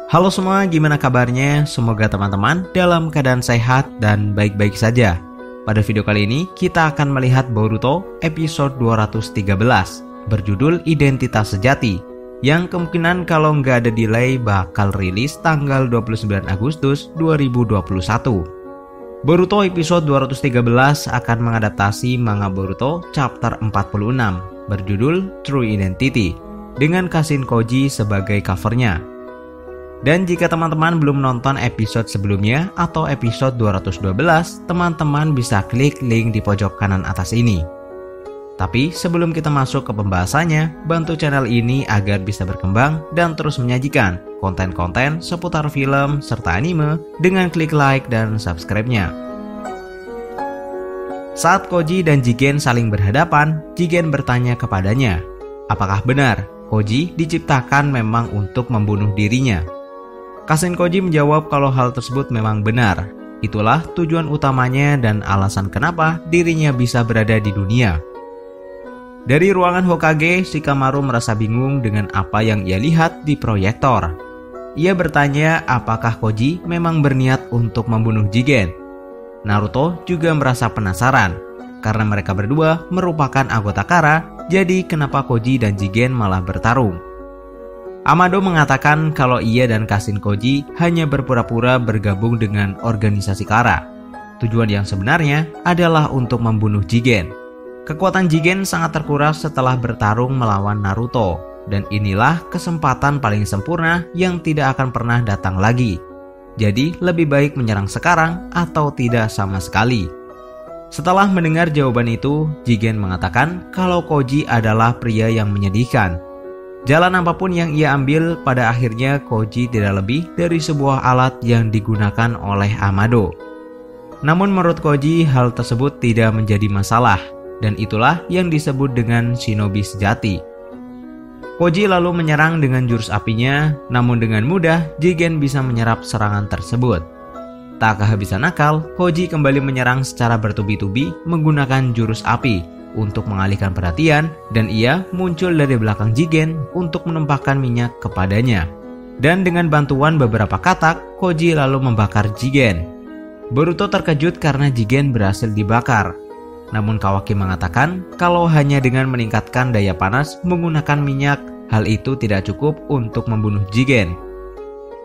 Halo semua, gimana kabarnya? Semoga teman-teman dalam keadaan sehat dan baik-baik saja. Pada video kali ini, kita akan melihat Boruto episode 213 berjudul Identitas Sejati, yang kemungkinan kalau nggak ada delay bakal rilis tanggal 29 Agustus 2021. Boruto episode 213 akan mengadaptasi manga Boruto chapter 46 berjudul True Identity dengan Kashin Koji sebagai covernya. Dan jika teman-teman belum nonton episode sebelumnya atau episode 212, teman-teman bisa klik link di pojok kanan atas ini. Tapi sebelum kita masuk ke pembahasannya, bantu channel ini agar bisa berkembang dan terus menyajikan konten-konten seputar film serta anime dengan klik like dan subscribe-nya. Saat Koji dan Jigen saling berhadapan, Jigen bertanya kepadanya, apakah benar Koji diciptakan memang untuk membunuh dirinya? Kashin Koji menjawab kalau hal tersebut memang benar. Itulah tujuan utamanya dan alasan kenapa dirinya bisa berada di dunia. Dari ruangan Hokage, Shikamaru merasa bingung dengan apa yang ia lihat di proyektor. Ia bertanya apakah Koji memang berniat untuk membunuh Jigen. Naruto juga merasa penasaran, karena mereka berdua merupakan anggota Kara, jadi kenapa Koji dan Jigen malah bertarung. Amado mengatakan kalau ia dan Kashin Koji hanya berpura-pura bergabung dengan organisasi Kara. Tujuan yang sebenarnya adalah untuk membunuh Jigen. Kekuatan Jigen sangat terkuras setelah bertarung melawan Naruto, dan inilah kesempatan paling sempurna yang tidak akan pernah datang lagi. Jadi lebih baik menyerang sekarang atau tidak sama sekali. Setelah mendengar jawaban itu, Jigen mengatakan kalau Koji adalah pria yang menyedihkan. Jalan apapun yang ia ambil, pada akhirnya Koji tidak lebih dari sebuah alat yang digunakan oleh Amado. Namun menurut Koji, hal tersebut tidak menjadi masalah, dan itulah yang disebut dengan shinobi sejati. Koji lalu menyerang dengan jurus apinya, namun dengan mudah Jigen bisa menyerap serangan tersebut. Tak kehabisan akal, Koji kembali menyerang secara bertubi-tubi menggunakan jurus api untuk mengalihkan perhatian, dan ia muncul dari belakang Jigen untuk menumpahkan minyak kepadanya. Dan dengan bantuan beberapa katak, Koji lalu membakar Jigen. Boruto terkejut karena Jigen berhasil dibakar. Namun Kawaki mengatakan kalau hanya dengan meningkatkan daya panas menggunakan minyak, hal itu tidak cukup untuk membunuh Jigen.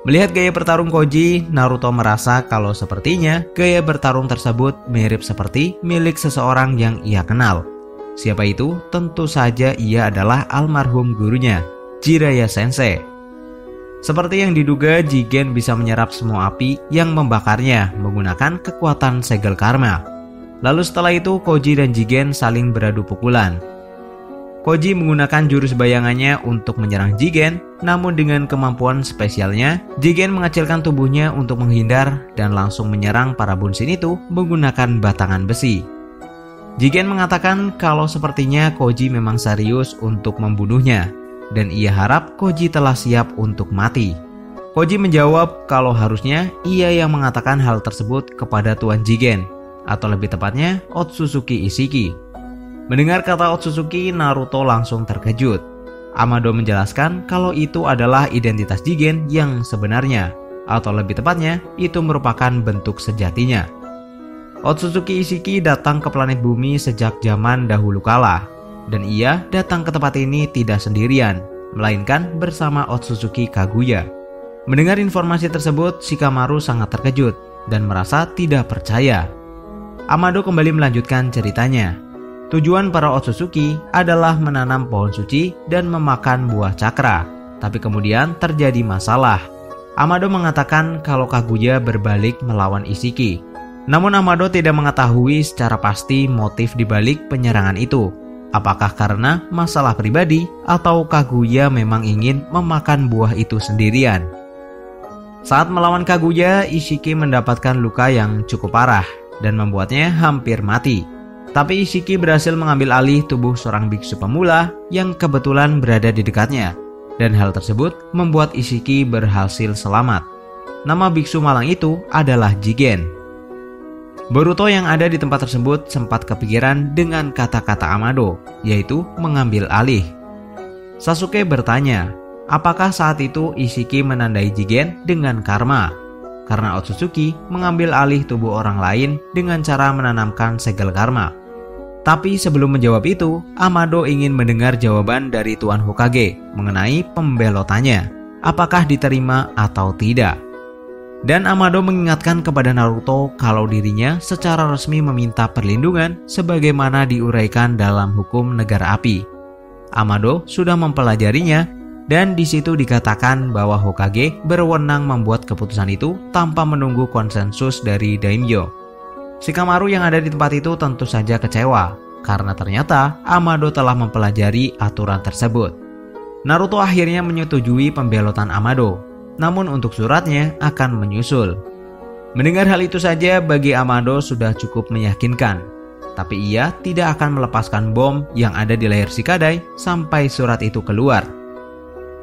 Melihat gaya bertarung Koji, Naruto merasa kalau sepertinya gaya bertarung tersebut mirip seperti milik seseorang yang ia kenal. Siapa itu? Tentu saja ia adalah almarhum gurunya, Jiraiya Sensei. Seperti yang diduga, Jigen bisa menyerap semua api yang membakarnya menggunakan kekuatan segel karma. Lalu setelah itu Koji dan Jigen saling beradu pukulan. Koji menggunakan jurus bayangannya untuk menyerang Jigen, namun dengan kemampuan spesialnya, Jigen mengecilkan tubuhnya untuk menghindar dan langsung menyerang para bunsin itu menggunakan batangan besi. Jigen mengatakan kalau sepertinya Koji memang serius untuk membunuhnya, dan ia harap Koji telah siap untuk mati. Koji menjawab kalau harusnya ia yang mengatakan hal tersebut kepada Tuan Jigen, atau lebih tepatnya Otsutsuki Ishiki. Mendengar kata Otsutsuki, Naruto langsung terkejut. Amado menjelaskan kalau itu adalah identitas Jigen yang sebenarnya, atau lebih tepatnya itu merupakan bentuk sejatinya. Otsutsuki Ishiki datang ke planet bumi sejak zaman dahulu kala, dan ia datang ke tempat ini tidak sendirian, melainkan bersama Otsutsuki Kaguya. Mendengar informasi tersebut, Shikamaru sangat terkejut dan merasa tidak percaya. Amado kembali melanjutkan ceritanya. Tujuan para Otsutsuki adalah menanam pohon suci dan memakan buah cakra, tapi kemudian terjadi masalah. Amado mengatakan kalau Kaguya berbalik melawan Ishiki. Namun Amado tidak mengetahui secara pasti motif dibalik penyerangan itu. Apakah karena masalah pribadi atau Kaguya memang ingin memakan buah itu sendirian? Saat melawan Kaguya, Ishiki mendapatkan luka yang cukup parah dan membuatnya hampir mati. Tapi Ishiki berhasil mengambil alih tubuh seorang biksu pemula yang kebetulan berada di dekatnya. Dan hal tersebut membuat Ishiki berhasil selamat. Nama biksu malang itu adalah Jigen. Boruto yang ada di tempat tersebut sempat kepikiran dengan kata-kata Amado, yaitu mengambil alih. Sasuke bertanya, Apakah saat itu Ishiki menandai Jigen dengan karma? Karena Otsutsuki mengambil alih tubuh orang lain dengan cara menanamkan segel karma. Tapi sebelum menjawab itu, Amado ingin mendengar jawaban dari Tuan Hokage mengenai pembelotannya. Apakah diterima atau tidak? Dan Amado mengingatkan kepada Naruto kalau dirinya secara resmi meminta perlindungan sebagaimana diuraikan dalam hukum negara api. Amado sudah mempelajarinya dan di situ dikatakan bahwa Hokage berwenang membuat keputusan itu tanpa menunggu konsensus dari daimyo. Shikamaru yang ada di tempat itu tentu saja kecewa karena ternyata Amado telah mempelajari aturan tersebut. Naruto akhirnya menyetujui pembelotan Amado, namun untuk suratnya akan menyusul. Mendengar hal itu saja bagi Amado sudah cukup meyakinkan. Tapi ia tidak akan melepaskan bom yang ada di leher Shikadai sampai surat itu keluar.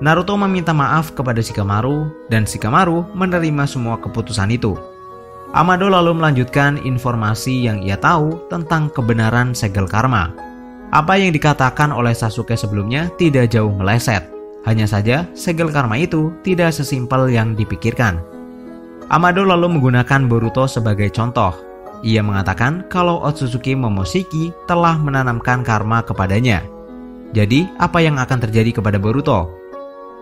Naruto meminta maaf kepada Shikamaru dan Shikamaru menerima semua keputusan itu. Amado lalu melanjutkan informasi yang ia tahu tentang kebenaran segel karma. Apa yang dikatakan oleh Sasuke sebelumnya tidak jauh meleset. Hanya saja segel karma itu tidak sesimpel yang dipikirkan. Amado lalu menggunakan Boruto sebagai contoh. Ia mengatakan kalau Otsutsuki Momoshiki telah menanamkan karma kepadanya. Jadi apa yang akan terjadi kepada Boruto?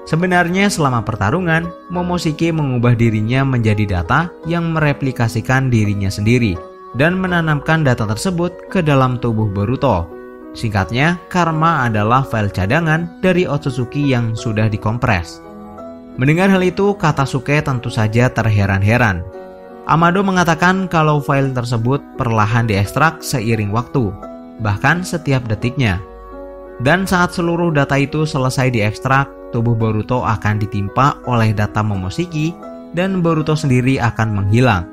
Sebenarnya selama pertarungan, Momoshiki mengubah dirinya menjadi data yang mereplikasikan dirinya sendiri dan menanamkan data tersebut ke dalam tubuh Boruto. Singkatnya, karma adalah file cadangan dari Otsutsuki yang sudah dikompres. Mendengar hal itu, Katasuke tentu saja terheran-heran. Amado mengatakan kalau file tersebut perlahan diekstrak seiring waktu, bahkan setiap detiknya. Dan saat seluruh data itu selesai diekstrak, tubuh Boruto akan ditimpa oleh data Momoshiki dan Boruto sendiri akan menghilang.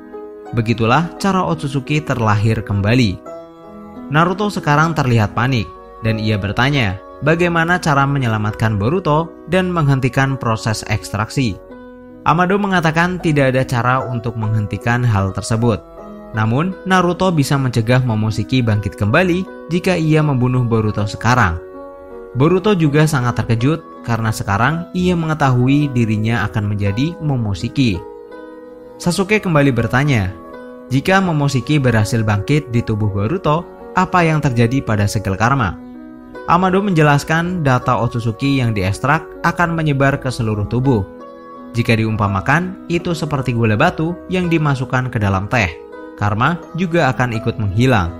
Begitulah cara Otsutsuki terlahir kembali. Naruto sekarang terlihat panik dan ia bertanya bagaimana cara menyelamatkan Boruto dan menghentikan proses ekstraksi. Amado mengatakan tidak ada cara untuk menghentikan hal tersebut. Namun, Naruto bisa mencegah Momoshiki bangkit kembali jika ia membunuh Boruto sekarang. Boruto juga sangat terkejut karena sekarang ia mengetahui dirinya akan menjadi Momoshiki. Sasuke kembali bertanya, jika Momoshiki berhasil bangkit di tubuh Boruto, apa yang terjadi pada segel karma? Amado menjelaskan data Otsutsuki yang diekstrak akan menyebar ke seluruh tubuh. Jika diumpamakan, itu seperti gula batu yang dimasukkan ke dalam teh. Karma juga akan ikut menghilang.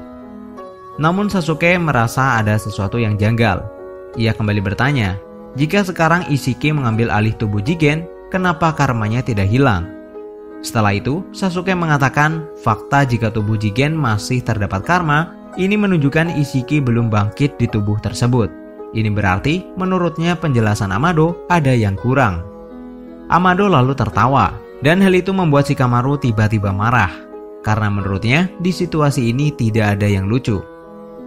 Namun Sasuke merasa ada sesuatu yang janggal. Ia kembali bertanya, jika sekarang Ishiki mengambil alih tubuh Jigen, kenapa karmanya tidak hilang? Setelah itu, Sasuke mengatakan fakta jika tubuh Jigen masih terdapat karma, ini menunjukkan Ishiki belum bangkit di tubuh tersebut. Ini berarti menurutnya penjelasan Amado ada yang kurang. Amado lalu tertawa, dan hal itu membuat Shikamaru tiba-tiba marah. Karena menurutnya di situasi ini tidak ada yang lucu.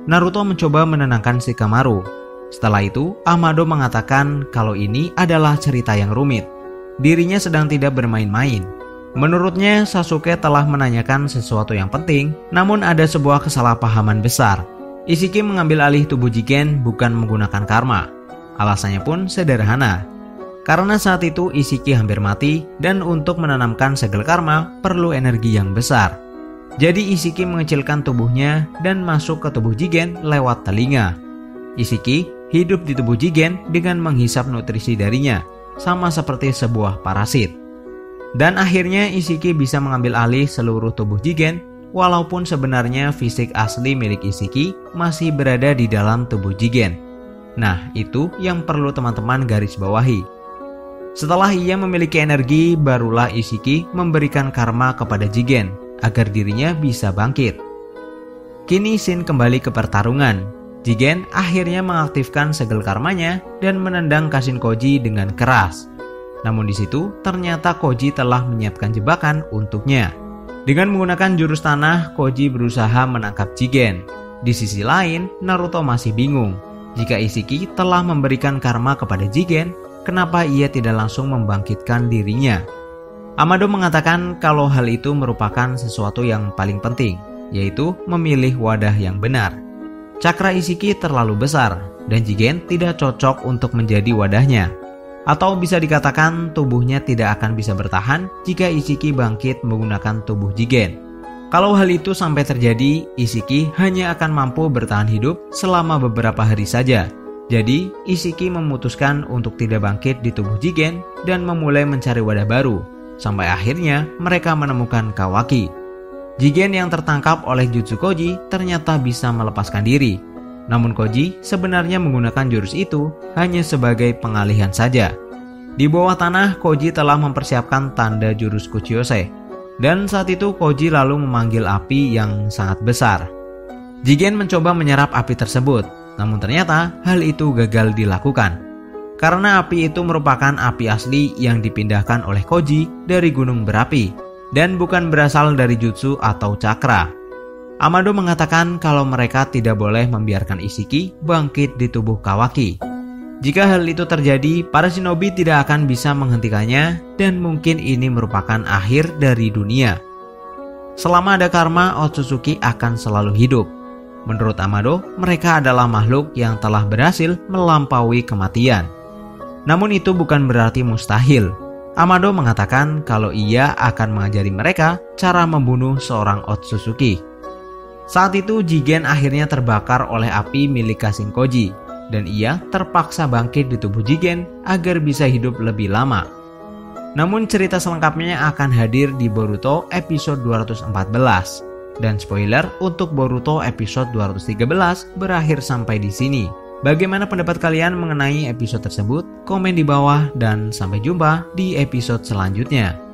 Naruto mencoba menenangkan Shikamaru. Setelah itu, Amado mengatakan kalau ini adalah cerita yang rumit. Dirinya sedang tidak bermain-main. Menurutnya, Sasuke telah menanyakan sesuatu yang penting, namun ada sebuah kesalahpahaman besar. Ishiki mengambil alih tubuh Jigen bukan menggunakan karma. Alasannya pun sederhana. Karena saat itu Ishiki hampir mati dan untuk menanamkan segel karma perlu energi yang besar. Jadi Ishiki mengecilkan tubuhnya dan masuk ke tubuh Jigen lewat telinga. Ishiki hidup di tubuh Jigen dengan menghisap nutrisi darinya, sama seperti sebuah parasit. Dan akhirnya Ishiki bisa mengambil alih seluruh tubuh Jigen, walaupun sebenarnya fisik asli milik Ishiki masih berada di dalam tubuh Jigen. Nah, itu yang perlu teman-teman garis bawahi. Setelah ia memiliki energi, barulah Ishiki memberikan karma kepada Jigen agar dirinya bisa bangkit. Kini Shin kembali ke pertarungan. Jigen akhirnya mengaktifkan segel karmanya dan menendang Kashin Koji dengan keras. Namun di situ ternyata Koji telah menyiapkan jebakan untuknya. Dengan menggunakan jurus tanah, Koji berusaha menangkap Jigen. Di sisi lain, Naruto masih bingung. Jika Ishiki telah memberikan karma kepada Jigen, kenapa ia tidak langsung membangkitkan dirinya? Amado mengatakan kalau hal itu merupakan sesuatu yang paling penting, yaitu memilih wadah yang benar. Cakra Ishiki terlalu besar, dan Jigen tidak cocok untuk menjadi wadahnya. Atau bisa dikatakan tubuhnya tidak akan bisa bertahan jika Ishiki bangkit menggunakan tubuh Jigen. Kalau hal itu sampai terjadi, Ishiki hanya akan mampu bertahan hidup selama beberapa hari saja. Jadi, Ishiki memutuskan untuk tidak bangkit di tubuh Jigen dan memulai mencari wadah baru. Sampai akhirnya mereka menemukan Kawaki. Jigen yang tertangkap oleh jutsu Koji ternyata bisa melepaskan diri. Namun Koji sebenarnya menggunakan jurus itu hanya sebagai pengalihan saja. Di bawah tanah, Koji telah mempersiapkan tanda jurus Kuchiyose. Dan saat itu Koji lalu memanggil api yang sangat besar. Jigen mencoba menyerap api tersebut, namun ternyata hal itu gagal dilakukan. Karena api itu merupakan api asli yang dipindahkan oleh Koji dari gunung berapi, dan bukan berasal dari jutsu atau cakra. Amado mengatakan kalau mereka tidak boleh membiarkan Ishiki bangkit di tubuh Kawaki. Jika hal itu terjadi, para shinobi tidak akan bisa menghentikannya dan mungkin ini merupakan akhir dari dunia. Selama ada karma, Otsutsuki akan selalu hidup. Menurut Amado, mereka adalah makhluk yang telah berhasil melampaui kematian. Namun itu bukan berarti mustahil. Amado mengatakan kalau ia akan mengajari mereka cara membunuh seorang Otsutsuki. Saat itu Jigen akhirnya terbakar oleh api milik Kashin Koji, dan ia terpaksa bangkit di tubuh Jigen agar bisa hidup lebih lama. Namun cerita selengkapnya akan hadir di Boruto episode 214. Dan spoiler untuk Boruto episode 213 berakhir sampai di sini. Bagaimana pendapat kalian mengenai episode tersebut? Komen di bawah dan sampai jumpa di episode selanjutnya.